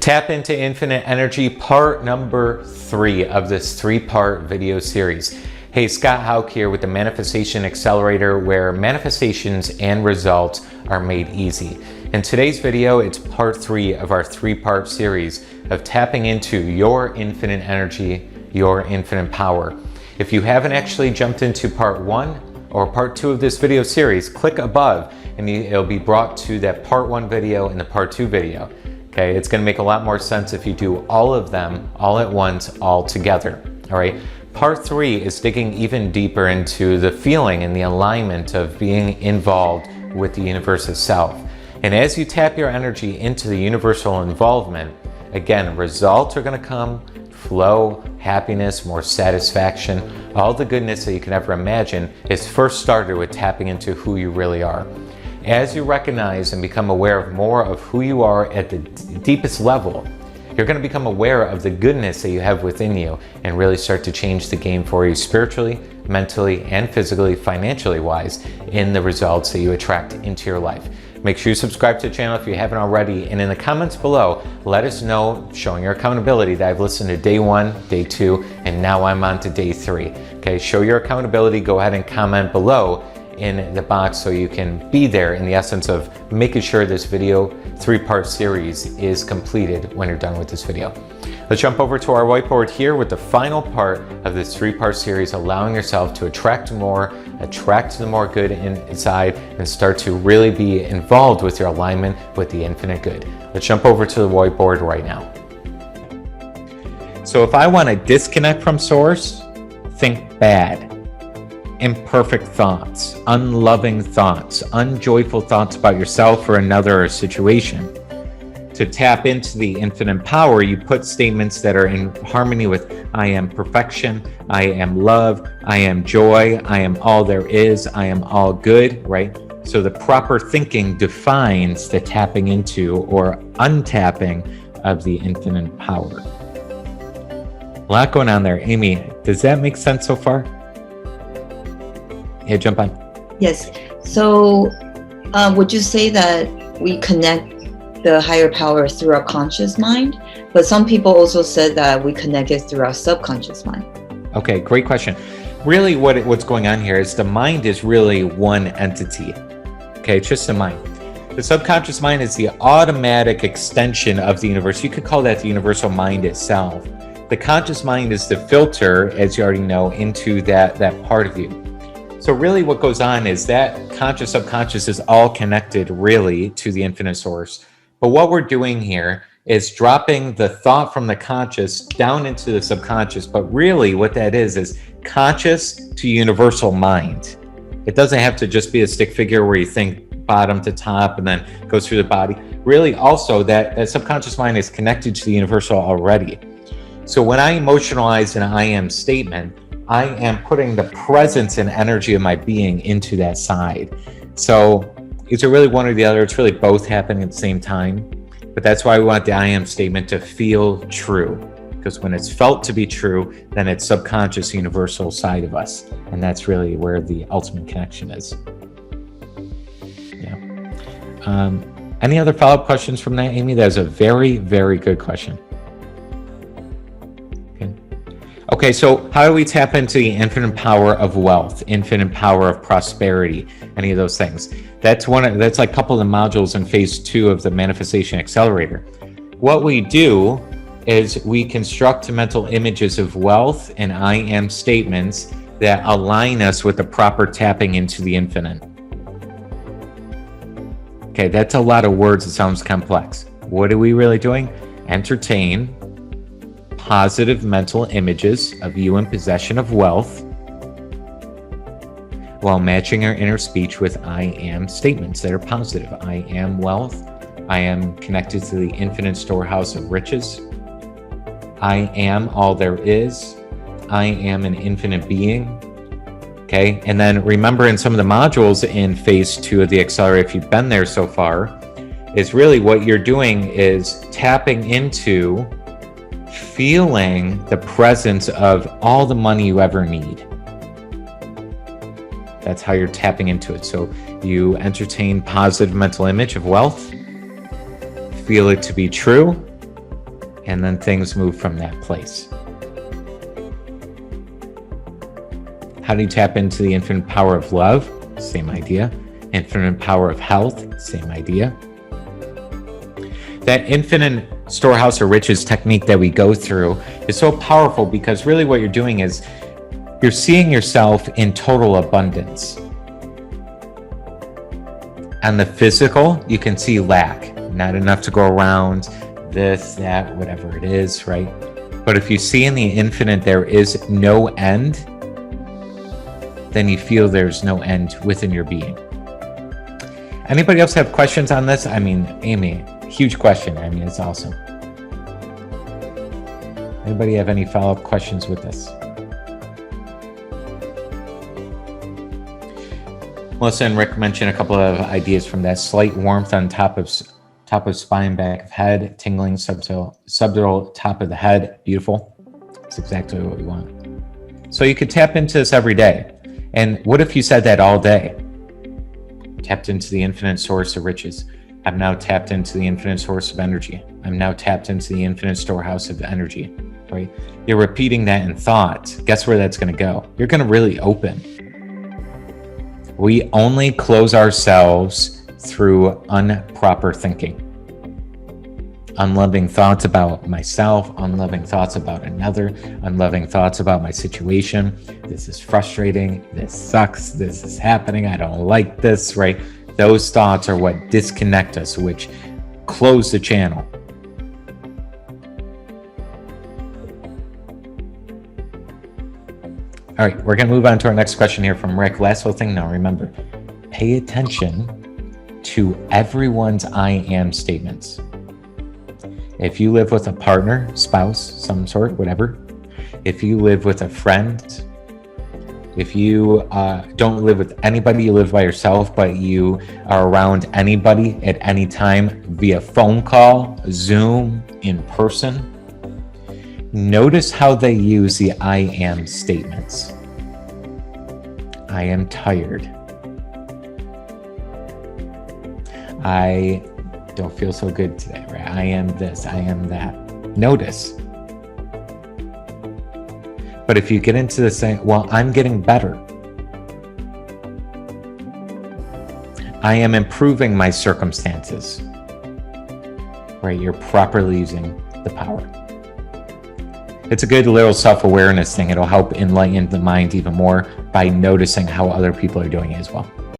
Tap into infinite energy, part number 3 of this 3-part video series. Hey, Scott Haug here with the Manifestation Accelerator, where manifestations and results are made easy. In today's video, it's part 3 of our 3-part series of tapping into your infinite energy, your infinite power. If you haven't actually jumped into part 1 or part 2 of this video series, click above and it'll be brought to that part 1 video and the part 2 video. Okay, it's gonna make a lot more sense if you do all of them all at once, all together, all right? Part 3 is digging even deeper into the feeling and the alignment of being involved with the universe itself. And as you tap your energy into the universal involvement, again, results are gonna come, flow, happiness, more satisfaction, all the goodness that you can ever imagine is first started with tapping into who you really are. As you recognize and become aware of more of who you are at the deepest level, you're going to become aware of the goodness that you have within you and really start to change the game for you spiritually, mentally, and physically, financially wise in the results that you attract into your life. Make sure you subscribe to the channel if you haven't already, and in the comments below, let us know, showing your accountability, that I've listened to day 1, day 2, and now I'm on to day 3. Okay, show your accountability, go ahead and comment below in the box so you can be there in the essence of making sure this video 3-part series is completed when you're done with this video. Let's jump over to our whiteboard here with the final part of this 3-part series, allowing yourself to attract the more good inside and start to really be involved with your alignment with the infinite good. Let's jump over to the whiteboard right now. So if I want to disconnect from source, think bad. Imperfect thoughts, unloving thoughts, unjoyful thoughts about yourself or another or situation. To tap into the infinite power, you put statements that are in harmony with I am perfection, I am love, I am joy, I am all there is, I am all good, right? So the proper thinking defines the tapping into or untapping of the infinite power. A lot going on there. Amy, does that make sense so far? Yeah, jump on. Yes. So would you say that we connect the higher power through our conscious mind? But some people also said that we connect it through our subconscious mind. Okay, great question. Really what's going on here is the mind is really one entity. Okay, it's just the mind. The subconscious mind is the automatic extension of the universe. You could call that the universal mind itself. The conscious mind is the filter, as you already know, into that part of you. So really what goes on is that conscious, subconscious is all connected really to the infinite source. But what we're doing here is dropping the thought from the conscious down into the subconscious. But really what that is conscious to universal mind. It doesn't have to just be a stick figure where you think bottom to top and then goes through the body. Really also that subconscious mind is connected to the universal already. So when I emotionalize an I am statement, I am putting the presence and energy of my being into that side. So is it really one or the other? It's really both happening at the same time. But that's why we want the I am statement to feel true. Because when it's felt to be true, then it's subconscious, universal side of us. And that's really where the ultimate connection is. Yeah. Any other follow-up questions from that, Amy? That was a very, very good question. Okay, so how do we tap into the infinite power of wealth, infinite power of prosperity, any of those things? That's like a couple of the modules in phase 2 of the Manifestation Accelerator. What we do is we construct mental images of wealth and I am statements that align us with the proper tapping into the infinite. Okay, that's a lot of words. It sounds complex. What are we really doing? Entertain positive mental images of you in possession of wealth while matching our inner speech with I am statements that are positive. I am wealth. I am connected to the infinite storehouse of riches. I am all there is. I am an infinite being. Okay, and then remember in some of the modules in phase 2 of the Accelerator, if you've been there so far, is really what you're doing is tapping into feeling the presence of all the money you ever need. That's how you're tapping into it. So you entertain positive mental image of wealth, feel it to be true, And then things move from that place. How do you tap into the infinite power of love? Same idea. Infinite power of health? Same idea. That infinite storehouse of riches technique that we go through is so powerful because really what you're doing is you're seeing yourself in total abundance. On the physical, you can see lack, not enough to go around, this, that, whatever it is, right? But if you see in the infinite there is no end, then you feel there's no end within your being. Anybody else have questions on this? I mean, Amy, huge question. I mean, it's awesome. Anybody have any follow-up questions with this? Melissa and Rick mentioned a couple of ideas from that. Slight warmth on top of spine, back of head, tingling, subdural top of the head. Beautiful. That's exactly what we want. So you could tap into this every day. And what if you said that all day? Tapped into the infinite source of riches. I'm now tapped into the infinite source of energy. I'm now tapped into the infinite storehouse of energy, right? You're repeating that in thought. Guess where that's going to go? You're going to really open. We only close ourselves through improper thinking. Unloving thoughts about myself, unloving thoughts about another, unloving thoughts about my situation. This is frustrating. This sucks. This is happening. I don't like this, right? Those thoughts are what disconnect us, which close the channel. All right, we're going to move on to our next question here from Rick. Last little thing now, remember, pay attention to everyone's I am statements. If you live with a partner, spouse, some sort, whatever, if you live with a friend, if you don't live with anybody, you live by yourself, but you are around anybody at any time via phone call, Zoom, in person, notice how they use the I am statements. I am tired. I don't feel so good today, right? I am this, I am that. Notice. But if you get into the saying, well, I'm getting better. I am improving my circumstances. Right? You're properly using the power. It's a good little self-awareness thing. It'll help enlighten the mind even more by noticing how other people are doing it as well.